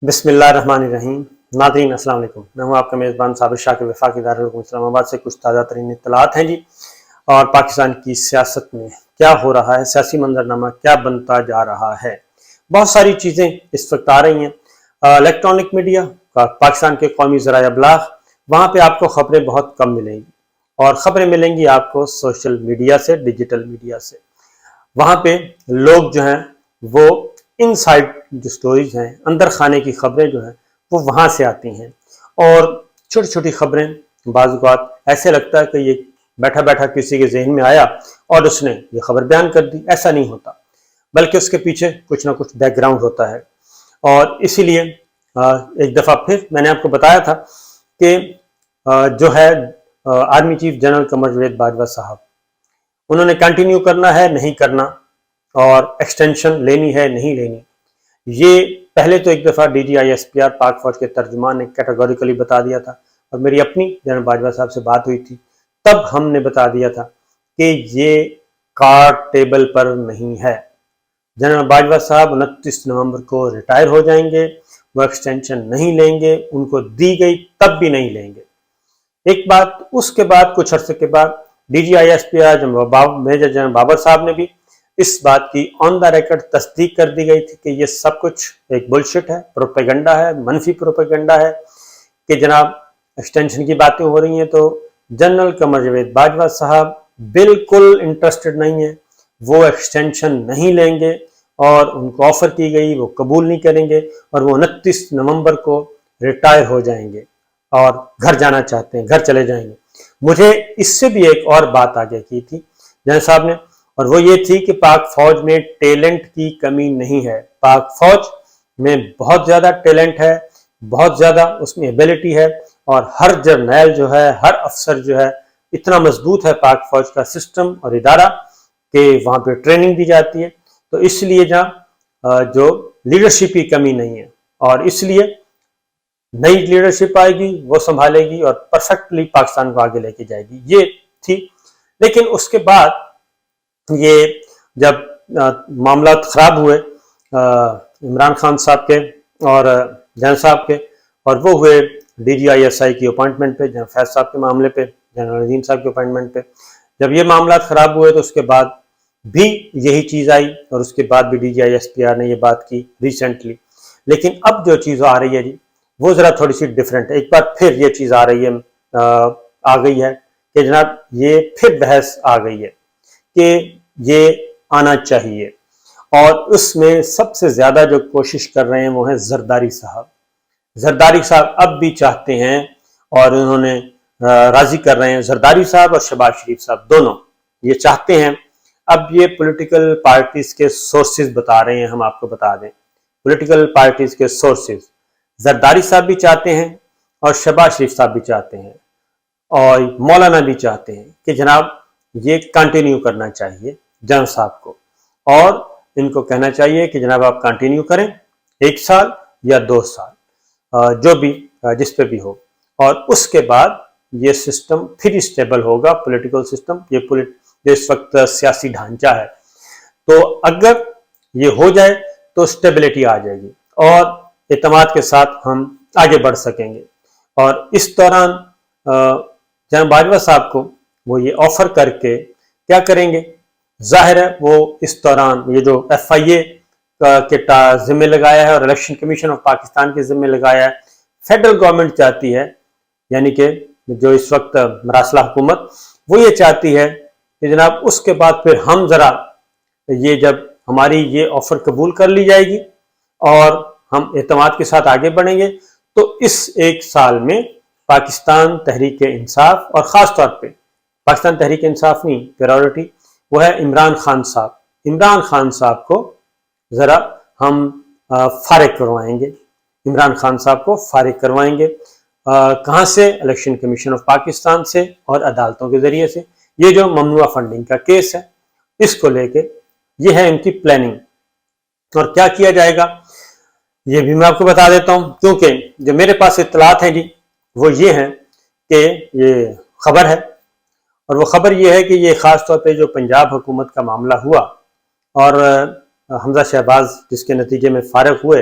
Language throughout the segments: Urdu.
بسم اللہ الرحمن الرحیم۔ ناظرین السلام علیکم، میں ہوں آپ کا میزبان صابر شاکر وفاقی دارالعلوم اسلام آباد سے۔ کچھ تازہ ترین اطلاعات ہیں جی، اور پاکستان کی سیاست میں کیا ہو رہا ہے، سیاسی منظرنامہ کیا بنتا جا رہا ہے۔ بہت ساری چیزیں اس وقت آ رہی ہیں۔ الیکٹرانک میڈیا، پاکستان کے قومی ذرائع ابلاغ، وہاں پہ آپ کو خبریں بہت کم ملیں گی، اور خبریں ملیں گی آپ کو سوشل میڈیا سے، ڈیجیٹل میڈیا سے۔ وہاں پہ لوگ جو ہیں وہ ان سائڈ جو سٹوریز ہیں، اندر خانے کی خبریں جو ہیں وہ وہاں سے آتی ہیں، اور چھوٹی چھوٹی خبریں بعض اوقات ایسے لگتا ہے کہ یہ بیٹھا بیٹھا کسی کے ذہن میں آیا اور اس نے یہ خبر بیان کر دی۔ ایسا نہیں ہوتا، بلکہ اس کے پیچھے کچھ نہ کچھ بیک گراؤنڈ ہوتا ہے۔ اور اسی لیے ایک دفعہ پھر میں نے آپ کو بتایا تھا کہ جو ہے army chief general Qamar Javed Bajwa صاحب، انہوں نے کنٹینیو کرنا ہے نہیں کرنا، اور ایکسٹینشن لینی ہے نہیں لینی، یہ پہلے تو ایک دفعہ D G I S P R پاک فوج کے ترجمان نے کیٹیگوریکلی بتا دیا تھا، اور میری اپنی جنرل باجوہ صاحب سے بات ہوئی تھی، تب ہم نے بتا دیا تھا کہ یہ کارڈ ٹیبل پر نہیں ہے۔ جنرل باجوہ صاحب 29 نومبر کو ریٹائر ہو جائیں گے، وہ ایکسٹینشن نہیں لیں گے، ان کو دی گئی تب بھی نہیں لیں گے۔ ایک بات، اس کے بعد کچھ عرصے کے بعد D G I S P R major general Babar صاحب نے بھی اس بات کی آن دا ریکارڈ تصدیق کر دی گئی تھی کہ یہ سب کچھ ایک بلشٹ ہے، پروپیگنڈا ہے، منفی پروپیگنڈا ہے، کہ جناب ایکسٹینشن کی باتیں ہو رہی ہیں تو جنرل قمر جاوید باجوہ صاحب بالکل انٹرسٹڈ نہیں ہیں، وہ ایکسٹینشن نہیں لیں گے، اور ان کو آفر کی گئی وہ قبول نہیں کریں گے، اور وہ 29 نومبر کو ریٹائر ہو جائیں گے اور گھر جانا چاہتے ہیں، گھر چلے جائیں گے۔ مجھے اس سے بھی ایک اور بات آگے کی تھی جنرل صاحب نے، اور وہ یہ تھی کہ پاک فوج میں ٹیلنٹ کی کمی نہیں ہے، پاک فوج میں بہت زیادہ ٹیلنٹ ہے، بہت زیادہ اس میں ایبیلٹی ہے، اور ہر جرنیل جو ہے، ہر افسر جو ہے، اتنا مضبوط ہے پاک فوج کا سسٹم اور ادارہ کہ وہاں پہ ٹریننگ دی جاتی ہے، تو اس لیے جہاں جو لیڈرشپ کی کمی نہیں ہے، اور اس لیے نئی لیڈرشپ آئے گی، وہ سنبھالے گی اور پرفیکٹلی پاکستان کو آگے لے کے جائے گی، یہ تھی۔ لیکن اس کے بعد یہ جب معاملات خراب ہوئے عمران خان صاحب کے اور جنرل صاحب کے، اور وہ ہوئے D G I S I کی اپوائنٹمنٹ پہ، جنرل فیض صاحب کے معاملے پہ، جنرل نظیم صاحب کے اپوائنٹمنٹ پہ، جب یہ معاملات خراب ہوئے تو اس کے بعد بھی یہی چیز آئی، اور اس کے بعد بھی D G I S P R نے یہ بات کی ریسنٹلی۔ لیکن اب جو چیز آ رہی ہے جی، وہ ذرا تھوڑی سی ڈیفرنٹ ہے۔ ایک بار پھر یہ چیز آ رہی ہے، آ گئی ہے کہ جناب یہ پھر بحث آ گئی ہے کہ یہ آنا چاہیے، اور اس میں سب سے زیادہ جو کوشش کر رہے ہیں وہ ہیں زرداری صاحب۔ زرداری صاحب اب بھی چاہتے ہیں، اور انہوں نے راضی کر رہے ہیں، زرداری صاحب اور شہباز شریف صاحب دونوں یہ چاہتے ہیں۔ اب یہ پولیٹیکل پارٹیز کے سورسز بتا رہے ہیں، ہم آپ کو بتا دیں پولیٹیکل پارٹیز کے سورسز، زرداری صاحب بھی چاہتے ہیں اور شہباز شریف صاحب بھی چاہتے ہیں، اور مولانا بھی چاہتے ہیں کہ جناب یہ کنٹینیو کرنا چاہیے جنرل صاحب کو، اور ان کو کہنا چاہیے کہ جناب آپ کنٹینیو کریں 1 سال یا 2 سال، جو بھی جس پہ بھی ہو، اور اس کے بعد یہ سسٹم پھر اسٹیبل ہوگا، پولیٹیکل سسٹم، یہ اس وقت سیاسی ڈھانچہ ہے، تو اگر یہ ہو جائے تو اسٹیبلٹی آ جائے گی، اور اعتماد کے ساتھ ہم آگے بڑھ سکیں گے۔ اور اس دوران جناب باجوہ صاحب کو وہ یہ آفر کر کے کیا کریں گے؟ ظاہر ہے وہ اس دوران یہ جو ایف آئی اے کے ذمہ لگایا ہے اور الیکشن کمیشن آف پاکستان کے ذمہ لگایا ہے، فیڈرل گورنمنٹ چاہتی ہے، یعنی کہ جو اس وقت مراسلہ حکومت، وہ یہ چاہتی ہے کہ جناب اس کے بعد پھر ہم ذرا یہ جب ہماری یہ آفر قبول کر لی جائے گی اور ہم اعتماد کے ساتھ آگے بڑھیں گے، تو اس 1 سال میں پاکستان تحریک انصاف، اور خاص طور پہ پاکستان تحریک انصاف نہیں، پریورٹی وہ ہے عمران خان صاحب، عمران خان صاحب کو ذرا ہم فارغ کروائیں گے، عمران خان صاحب کو فارغ کروائیں گے، کہاں سے؟ الیکشن کمیشن آف پاکستان سے اور عدالتوں کے ذریعے سے۔ یہ جو ممنوعہ فنڈنگ کا کیس ہے، اس کو لے کے یہ ہے ان کی پلاننگ، اور کیا کیا جائے گا یہ بھی میں آپ کو بتا دیتا ہوں، کیونکہ جو میرے پاس اطلاعات ہیں جی وہ یہ ہیں کہ یہ خبر ہے، اور وہ خبر یہ ہے کہ یہ خاص طور پہ جو پنجاب حکومت کا معاملہ ہوا اور حمزہ شہباز جس کے نتیجے میں فارغ ہوئے،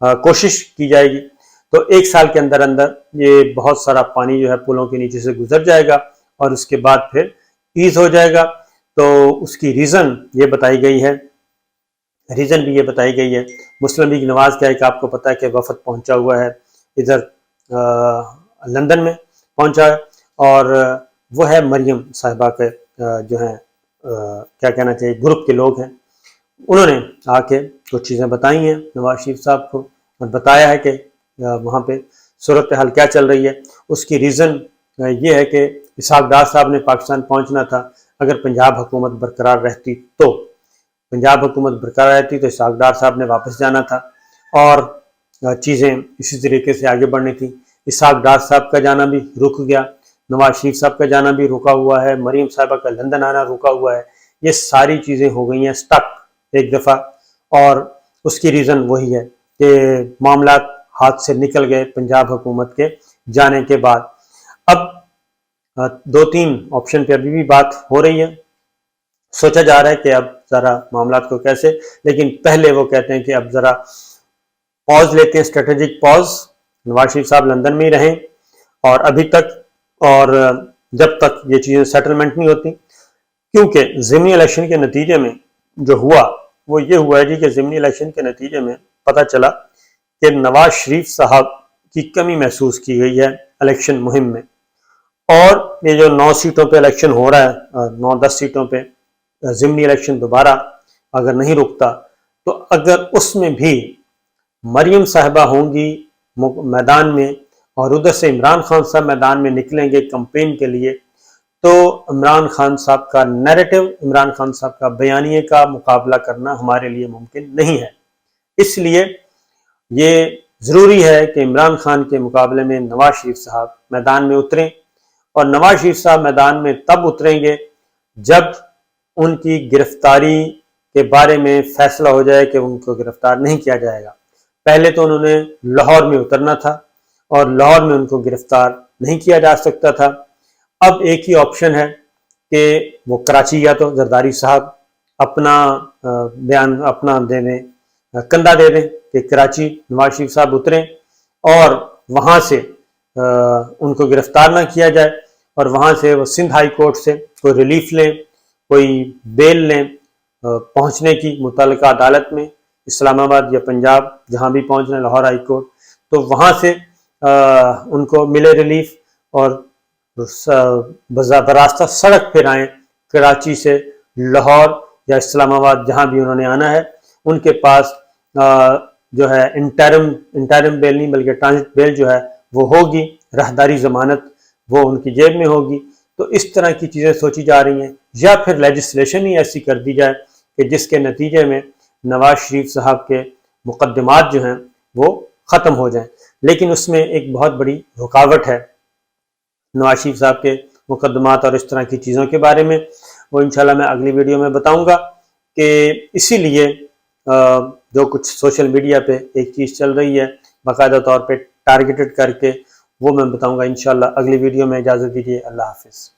کوشش کی جائے گی تو 1 سال کے اندر اندر یہ بہت سارا پانی جو ہے پلوں کے نیچے سے گزر جائے گا اور اس کے بعد پھر ایز ہو جائے گا۔ تو اس کی ریزن یہ بتائی گئی ہے، ریزن بھی یہ بتائی گئی ہے۔ مسلم لیگ نواز کا ایک آپ کو پتہ ہے کہ وفد پہنچا ہوا ہے ادھر لندن میں پہنچا ہے، اور وہ ہے مریم صاحبہ کے جو ہیں کیا کہنا چاہیے گروپ کے لوگ ہیں، انہوں نے آ کے کچھ چیزیں بتائی ہیں نواز شریف صاحب کو اور بتایا ہے کہ وہاں پہ صورتحال کیا چل رہی ہے۔ اس کی ریزن یہ ہے کہ اسحاق ڈار صاحب نے پاکستان پہنچنا تھا، اگر پنجاب حکومت برقرار رہتی تو پنجاب حکومت برقرار رہتی تو اسحاق ڈار صاحب نے واپس جانا تھا اور چیزیں اسی طریقے سے آگے بڑھنی تھی۔ اسحاق ڈار صاحب کا جانا بھی رک گیا، نواز شریف صاحب کا جانا بھی رکا ہوا ہے، مریم صاحبہ کا لندن آنا رکا ہوا ہے، یہ ساری چیزیں ہو گئی ہیں سٹک ایک دفعہ، اور اس کی ریزن وہی ہے کہ معاملات ہاتھ سے نکل گئے پنجاب حکومت کے جانے کے بعد۔ اب 2-3 آپشن پہ ابھی بھی بات ہو رہی ہے، سوچا جا رہا ہے کہ اب ذرا معاملات کو کیسے، لیکن پہلے وہ کہتے ہیں کہ اب ذرا پاز لیتے ہیں، اسٹریٹجک پاز، نواز شریف صاحب لندن میں ہی رہیں اور ابھی تک، اور جب تک یہ چیزیں سیٹلمنٹ نہیں ہوتی، کیونکہ ضمنی الیکشن کے نتیجے میں جو ہوا وہ یہ ہوا ہے جی کہ ضمنی الیکشن کے نتیجے میں پتہ چلا کہ نواز شریف صاحب کی کمی محسوس کی گئی ہے الیکشن مہم میں، اور یہ جو 9 سیٹوں پہ الیکشن ہو رہا ہے، 9-10 سیٹوں پہ ضمنی الیکشن دوبارہ اگر نہیں رکتا تو اگر اس میں بھی مریم صاحبہ ہوں گی میدان میں اور ادھر سے عمران خان صاحب میدان میں نکلیں گے کمپین کے لیے، تو عمران خان صاحب کا نیریٹو، عمران خان صاحب کا بیانیے کا مقابلہ کرنا ہمارے لیے ممکن نہیں ہے۔ اس لیے یہ ضروری ہے کہ عمران خان کے مقابلے میں نواز شریف صاحب میدان میں اتریں، اور نواز شریف صاحب میدان میں تب اتریں گے جب ان کی گرفتاری کے بارے میں فیصلہ ہو جائے کہ ان کو گرفتار نہیں کیا جائے گا۔ پہلے تو انہوں نے لاہور میں اترنا تھا اور لاہور میں ان کو گرفتار نہیں کیا جا سکتا تھا۔ اب ایک ہی آپشن ہے کہ وہ کراچی یا تو زرداری صاحب اپنا بیان اپنا دے دیں، کندھا دے دیں کہ کراچی نواز شریف صاحب اتریں اور وہاں سے ان کو گرفتار نہ کیا جائے، اور وہاں سے وہ سندھ ہائی کورٹ سے کوئی ریلیف لیں، کوئی بیل لیں پہنچنے کی متعلقہ عدالت میں، اسلام آباد یا پنجاب جہاں بھی پہنچنا ہے، لاہور ہائی کورٹ، تو وہاں سے ان کو ملے ریلیف اور براستہ سڑک پھر آئیں کراچی سے لاہور یا اسلام آباد جہاں بھی انہوں نے آنا ہے۔ ان کے پاس جو ہے انٹرم بیل نہیں بلکہ ٹرانزٹ بیل جو ہے وہ ہوگی، راہداری ضمانت وہ ان کی جیب میں ہوگی۔ تو اس طرح کی چیزیں سوچی جا رہی ہیں، یا پھر لیجسلیشن ہی ایسی کر دی جائے کہ جس کے نتیجے میں نواز شریف صاحب کے مقدمات جو ہیں وہ ختم ہو جائیں۔ لیکن اس میں ایک بہت بڑی رکاوٹ ہے نواز شریف صاحب کے مقدمات اور اس طرح کی چیزوں کے بارے میں، وہ انشاءاللہ میں اگلی ویڈیو میں بتاؤں گا کہ اسی لیے جو کچھ سوشل میڈیا پہ ایک چیز چل رہی ہے باقاعدہ طور پہ ٹارگیٹڈ کر کے، وہ میں بتاؤں گا انشاءاللہ اگلی ویڈیو میں۔ اجازت دیجیے، اللہ حافظ۔